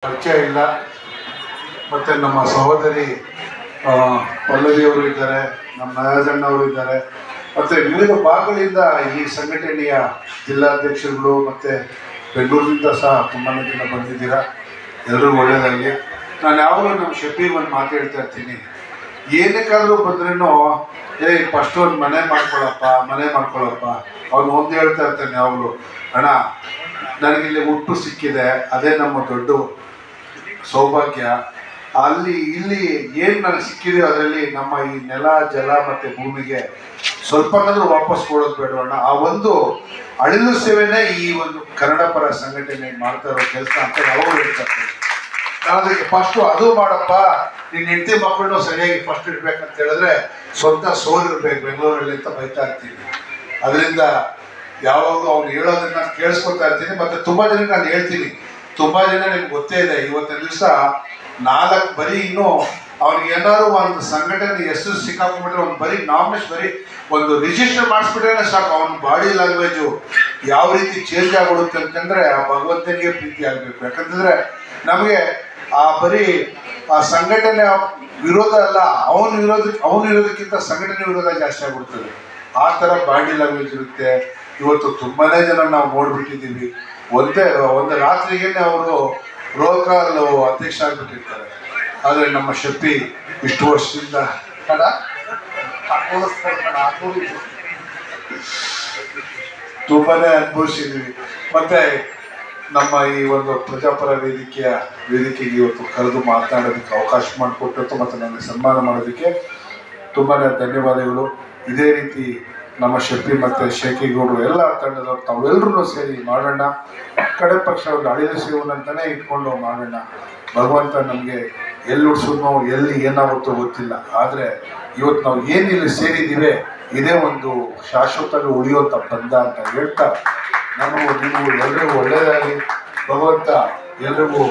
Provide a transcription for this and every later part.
ಪರಿಚಯ ಇಲ್ಲ. ಮತ್ತು ನಮ್ಮ ಸಹೋದರಿ ಪಲ್ಲವಿಯವರು ಇದ್ದಾರೆ, ನಮ್ಮ ನರಾಜಣ್ಣವರು ಇದ್ದಾರೆ, ಮತ್ತು ವಿವಿಧ ಭಾಗಗಳಿಂದ ಈ ಸಂಘಟನೆಯ ಜಿಲ್ಲಾಧ್ಯಕ್ಷರುಗಳು ಮತ್ತು ಬೆಂಗಳೂರಿನಿಂದ ಸಹ ತುಂಬ ಜನ ಬಂದಿದ್ದೀರಾ. ಎಲ್ಲರಿಗೂ ಒಳ್ಳೆಯದಾಗಲಿ. ನಾನು ಯಾವಾಗಲೂ ನಮ್ಮ ಶಫೀಗೆ ಒಂದು ಮಾತು ಹೇಳ್ತಾ ಇರ್ತೀನಿ, ಏನಕ್ಕಾದರೂ ಬಂದ್ರೂ ಫಸ್ಟ್ ಒಂದು ಮನೆ ಮಾಡ್ಕೊಳ್ಳಪ್ಪ ಅವ್ನು ಒಂದು ಹೇಳ್ತಾ ಇರ್ತಾನೆ ಯಾವಾಗಲೂ, ಅಣ್ಣ ನನಗಿಲ್ಲಿ ಹುಟ್ಟು ಸಿಕ್ಕಿದೆ, ಅದೇ ನಮ್ಮ ದೊಡ್ಡ ಸೌಭಾಗ್ಯ. ಇಲ್ಲಿ ಏನು ನನಗೆ ಸಿಕ್ಕಿದೆ ಅದರಲ್ಲಿ ನಮ್ಮ ಈ ನೆಲ ಜಲ ಮತ್ತು ಭೂಮಿಗೆ ಸ್ವಲ್ಪನಾದರೂ ವಾಪಸ್ ಕೊಡೋದು ಬೇಡವಣ್ಣ. ಆ ಒಂದು ಅಳಿಲು ಸೇವೆನೇ ಈ ಒಂದು ಕನ್ನಡ ಪರ ಸಂಘಟನೆ ಮಾಡ್ತಾ ಇರೋ ಕೆಲಸ ಅಂತ ನಾವು ಹೇಳ್ತಾ ಇರ್ತೀವಿ. ನಾನು ಅದಕ್ಕೆ ಫಸ್ಟು ಅದು ಮಾಡಪ್ಪ, ನೀನು ಹೆಂಡತಿ ಮಕ್ಕಳನ್ನು ಸರಿಯಾಗಿ ಫಸ್ಟ್ ಇಡ್ಬೇಕಂತ ಹೇಳಿದ್ರೆ ಸ್ವಂತ ಸೋಲಿರ್ಬೇಕು ಬೆಂಗಳೂರಲ್ಲಿ ಅಂತ ಬೈತಾ ಇರ್ತೀನಿ. ಅದರಿಂದ ಯಾವಾಗಲೂ ಅವ್ನು ಹೇಳೋದನ್ನ ಕೇಳಿಸ್ಕೊತಾ ಇರ್ತೀನಿ. ಮತ್ತು ತುಂಬ ಜನ ನಾನು ಹೇಳ್ತೀನಿ, ತುಂಬ ಜನ ನಿಮ್ಗೆ ಗೊತ್ತೇ ಇದೆ, ಇವತ್ತಿನ ದಿವಸ 4 ಬರೀ ಇನ್ನೂ ಅವ್ನಿಗೆ ಏನಾದ್ರು ಒಂದು ಸಂಘಟನೆ ಹೆಸರು ಸಿಕ್ಕಾಕೊಂಡ್ಬಿಟ್ರೆ ಒಂದು ಬರೀ ನಾಮಿನೇಷನ್ ಬರೀ ಒಂದು ರಿಜಿಸ್ಟರ್ ಮಾಡಿಸ್ಬಿಟ್ರೆ ಸಾಕು, ಅವನ ಬಾಡಿ ಲ್ಯಾಂಗ್ವೇಜು ಯಾವ ರೀತಿ ಚೇಂಜ್ ಆಗಿಬಿಡುತ್ತೆ ಅಂತಂದರೆ ಆ ಭಗವಂತನಿಗೆ ಪ್ರೀತಿ ಆಗಬೇಕು. ಯಾಕಂತಂದರೆ ನಮಗೆ ಆ ಬರೀ ಆ ಸಂಘಟನೆ ವಿರೋಧ ಅಲ್ಲ, ಅವನು ಇರೋದಕ್ಕಿಂತ ಸಂಘಟನೆ ವಿರೋಧ ಜಾಸ್ತಿ ಆಗ್ಬಿಡ್ತದೆ. ಆ ಥರ ಬಾಡಿ ಲ್ಯಾಂಗ್ವೇಜ್ ಇರುತ್ತೆ. ಇವತ್ತು ತುಂಬಾ ಜನ ನಾವು ನೋಡ್ಬಿಟ್ಟಿದ್ದೀವಿ, ಒಂದು ರಾತ್ರಿಗೆ ಅವರು ರೋಲ್ ಕಾಲ್ ಅಧ್ಯಕ್ಷ ಆಗಿಬಿಟ್ಟಿರ್ತಾರೆ. ಆದರೆ ನಮ್ಮ ಶಫಿ ಇಷ್ಟು ವರ್ಷದಿಂದ ತುಂಬಾ ಅನುಭವಿಸಿದ್ದೀವಿ. ಮತ್ತು ನಮ್ಮ ಈ ಒಂದು ಪ್ರಜಾಪರ ವೇದಿಕೆಗೆ ಇವತ್ತು ಕರೆದು ಮಾತನಾಡೋದಕ್ಕೆ ಅವಕಾಶ ಮಾಡಿಕೊಟ್ಟು ಮತ್ತು ನನಗೆ ಸನ್ಮಾನ ಮಾಡೋದಕ್ಕೆ ತುಂಬಾ ಧನ್ಯವಾದಗಳು. ಇದೇ ರೀತಿ ನಮ್ಮ ಶಫಿ ಮತ್ತು ಶೇಖೇಗೌಡರು ಎಲ್ಲ ತಂಡದವ್ರು ತಾವೆಲ್ಲರೂ ಸೇರಿ ಮಾಡೋಣ. ಕಡೆ ಪಕ್ಷ ಒಂದು ಅಳಿಲು ಸೇವನಂತಲೇ ಇಟ್ಕೊಂಡು ಮಾಡೋಣ. ಭಗವಂತ ನಮಗೆ ಎಲ್ಲಿ ಉಡ್ಸೋದು ಎಲ್ಲಿ ಏನಾಗುತ್ತೋ ಗೊತ್ತಿಲ್ಲ, ಆದರೆ ಇವತ್ತು ನಾವು ಏನಿಲ್ಲಿ ಸೇರಿದ್ದೀವಿ ಇದೇ ಒಂದು ಶಾಶ್ವತವಾಗಿ ಉಳಿಯುವಂಥ ಬಂಧ ಅಂತ ಹೇಳ್ತಾ, ನೀವು ಎಲ್ರಿಗೂ ಒಳ್ಳೆಯದಾಗಿ, ಭಗವಂತ ಎಲ್ರಿಗೂ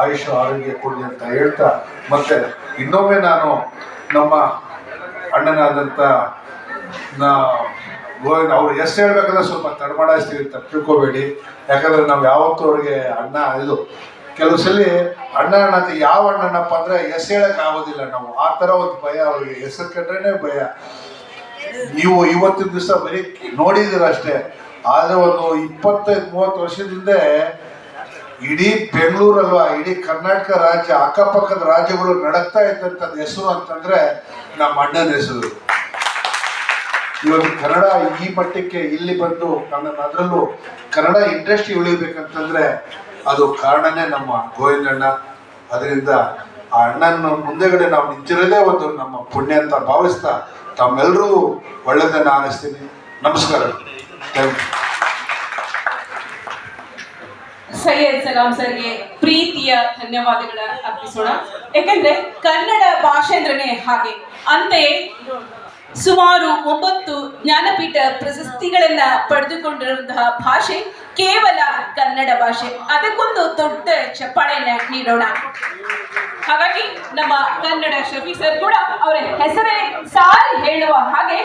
ಆಯುಷ್ಯ ಆರೋಗ್ಯ ಕೊಡಲಿ ಅಂತ ಹೇಳ್ತಾ, ಮತ್ತು ಇನ್ನೊಮ್ಮೆ ನಾನು ನಮ್ಮ ಅಣ್ಣನಾದಂಥ ಗೋವಿಂದ ಅವ್ರು ಎಷ್ಟು ಹೇಳ್ಬೇಕಂದ್ರೆ ಸ್ವಲ್ಪ ತಡಮಾಡಿಸ್ತೀವಿ, ತಿಳ್ಕೊಬೇಡಿ. ಯಾಕಂದರೆ ನಾವು ಯಾವತ್ತೂ ಅವ್ರಿಗೆ ಅಣ್ಣ ಇದು ಕೆಲವು ಸಲ ಅಣ್ಣ ಅಂತ ಯಾವ ಅಣ್ಣನಪ್ಪ ಅಂದರೆ ಹೆಸರು ಹೇಳಕ್ಕೆ ಆಗೋದಿಲ್ಲ ನಾವು. ಆ ಥರ ಒಂದು ಭಯ ಅವ್ರಿಗೆ, ಹೆಸರು ಕಂಡ್ರೇ ಭಯ. ನೀವು ಇವತ್ತಿನ ದಿವಸ ಬರೀ ನೋಡಿದ್ದೀರ ಅಷ್ಟೇ, ಆದರೆ ಒಂದು 25-30 ವರ್ಷದಿಂದ ಇಡೀ ಬೆಂಗಳೂರಲ್ವಾ, ಇಡೀ ಕರ್ನಾಟಕ ರಾಜ್ಯ ಅಕ್ಕಪಕ್ಕದ ರಾಜ್ಯಗಳು ನಡಕ್ತಾ ಇದ್ದಂಥದ್ದು ಹೆಸರು ಅಂತಂದರೆ ನಮ್ಮ ಅಣ್ಣನ ಹೆಸರು. ಇವತ್ತು ಕನ್ನಡ ಈ ಮಟ್ಟಕ್ಕೆ ಇಲ್ಲಿ ಬಂದು ಅದರಲ್ಲೂ ಕನ್ನಡ ಇಂಡಸ್ಟ್ರಿ ಉಳಿಬೇಕಂತಂದರೆ ಅದು ಕಾರಣನೇ ನಮ್ಮ ಗೋವಿಂದಣ್ಣ. ಅದರಿಂದ ಆ ಅಣ್ಣನ ಮುಂದೆಗಡೆ ನಾವು ನಿಂತಿರೋದೇ ಒಂದು ನಮ್ಮ ಪುಣ್ಯ ಅಂತ ಭಾವಿಸ್ತಾ ತಮ್ಮೆಲ್ಲರೂ ಒಳ್ಳೆಯದನ್ನು ಆರಿಸ್ತೀನಿ. ನಮಸ್ಕಾರ. Thank you. ಸೈಯದ್ ಸಲಾಂ ಸರ್ಗೆ ಪ್ರೀತಿಯ ಧನ್ಯವಾದಗಳ ಅರ್ಪಿಸೋಣ. ಯಾಕಂದ್ರೆ ಕನ್ನಡ ಭಾಷೆ ಅಂದ್ರೇ ಹಾಗೆ. ಅಂತೆಯೇ ಸುಮಾರು 9 ಜ್ಞಾನಪೀಠ ಪ್ರಶಸ್ತಿಗಳನ್ನ ಪಡೆದುಕೊಂಡಿರುವಂತಹ ಭಾಷೆ ಕೇವಲ ಕನ್ನಡ ಭಾಷೆ. ಅದಕ್ಕೊಂದು ದೊಡ್ಡ ಚಪ್ಪಾಳೆಯನ್ನ ನೀಡೋಣ. ಹಾಗಾಗಿ ನಮ್ಮ ಕನ್ನಡ ಶಫಿ ಸರ್ ಕೂಡ ಅವರ ಹೆಸರೇ ಸಾರಿ ಹೇಳುವ ಹಾಗೆ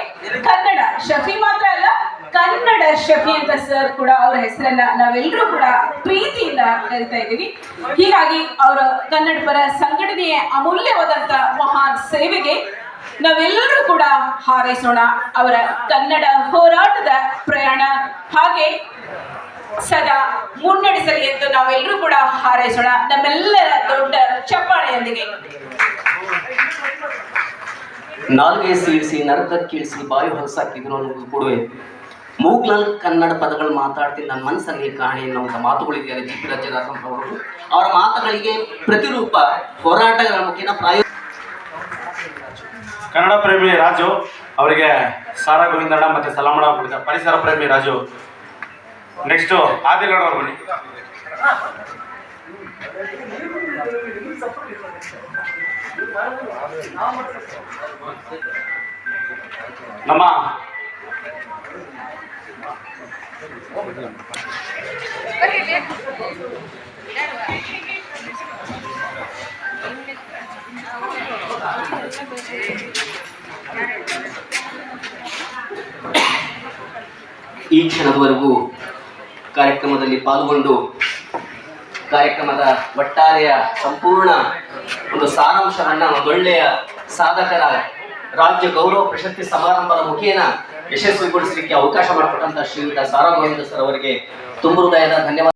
ಕನ್ನಡ ಶಫಿ ಮಾತ್ರ ಅಲ್ಲ, ಕನ್ನಡ ಶಫಿ ಅಂತ ಸರ್ ಕೂಡ ಅವರ ಹೆಸರನ್ನ ನಾವೆಲ್ಲರೂ ಕೂಡ ಪ್ರೀತಿಯಿಂದ ಕರಿತಾ ಇದ್ದೀವಿ. ಹೀಗಾಗಿ ಅವರ ಕನ್ನಡ ಪರ ಸಂಘಟನೆಯ ಅಮೂಲ್ಯವಾದಂಥ ಮಹಾನ್ ಸೇವೆಗೆ ನಾವೆಲ್ಲರೂ ಕೂಡ ಹಾರೈಸೋಣ. ಅವರ ಕನ್ನಡ ಹೋರಾಟದ ಪ್ರಯಾಣ ಹಾಗೆ ಸದಾ ಮುನ್ನಡೆಸಲಿ ಎಂದು ನಾವೆಲ್ಲರೂ ಕೂಡ ಹಾರೈಸೋಣ ನಮ್ಮೆಲ್ಲರ ದೊಡ್ಡ ಚಪ್ಪಾಳೆಯೊಂದಿಗೆ. ನಾಲ್ಗೆ ಸೀಳಿಸಿ ನರಕಕ್ಕೀಳಿಸಿ ಬಾಯಿ ಹೊಲಸಾಕಿದ್ರು ಅನ್ನೋದು ಕೊಡುವೆ. ಮೂಗ್ನಲ್ಲಿ ಕನ್ನಡ ಪದಗಳು ಮಾತಾಡ್ತೀನಿ, ನನ್ನ ಮನಸ್ಸಲ್ಲಿ ಕಾಣಿ ಅನ್ನುವಂಥ ಮಾತುಗಳಿದ್ದಾರೆ ಜಿ ಪಿ ರಾಜ್ಯದಾಸಂ ಅವರು. ಅವರ ಮಾತುಗಳಿಗೆ ಪ್ರತಿರೂಪ ಹೋರಾಟಗಳ ಮುಖೇನ ಕನ್ನಡ ಪ್ರೇಮಿ ರಾಜು ಅವರಿಗೆ ಸಾರಾ ಗೋವಿಂದಣ್ಣ ಮತ್ತು ಸಲಾಮಣ ಕೊಡಿದ ಪರಿಸರ ಪ್ರೇಮಿ ರಾಜು. ನೆಕ್ಸ್ಟು ಆದಿಗೌಡ ಅವರು ಬನ್ನಿ. ನಮ್ಮ ಈ ಕ್ಷಣದವರೆಗೂ ಕಾರ್ಯಕ್ರಮದಲ್ಲಿ ಪಾಲ್ಗೊಂಡು ಕಾರ್ಯಕ್ರಮದ ಒಟ್ಟಾರೆಯ ಸಂಪೂರ್ಣ ಒಂದು ಸಾರಾಂಶವನ್ನ ಒಂದೊಳ್ಳೆಯ ಸಾಧಕರ ರಾಜ್ಯ ಗೌರವ ಪ್ರಶಸ್ತಿ ಸಮಾರಂಭದ ಮುಖೇನ ಯಶಸ್ವಿಗೊಳಿಸಲಿಕ್ಕೆ ಅವಕಾಶ ಮಾಡಿಕೊಟ್ಟಂತ ಶ್ರೀಯುತ ಸಾರಾ ಗೋವಿಂದ ಸರ್ ಅವರಿಗೆ ತುಂಬ ಹೃದಯದ ಧನ್ಯವಾದ.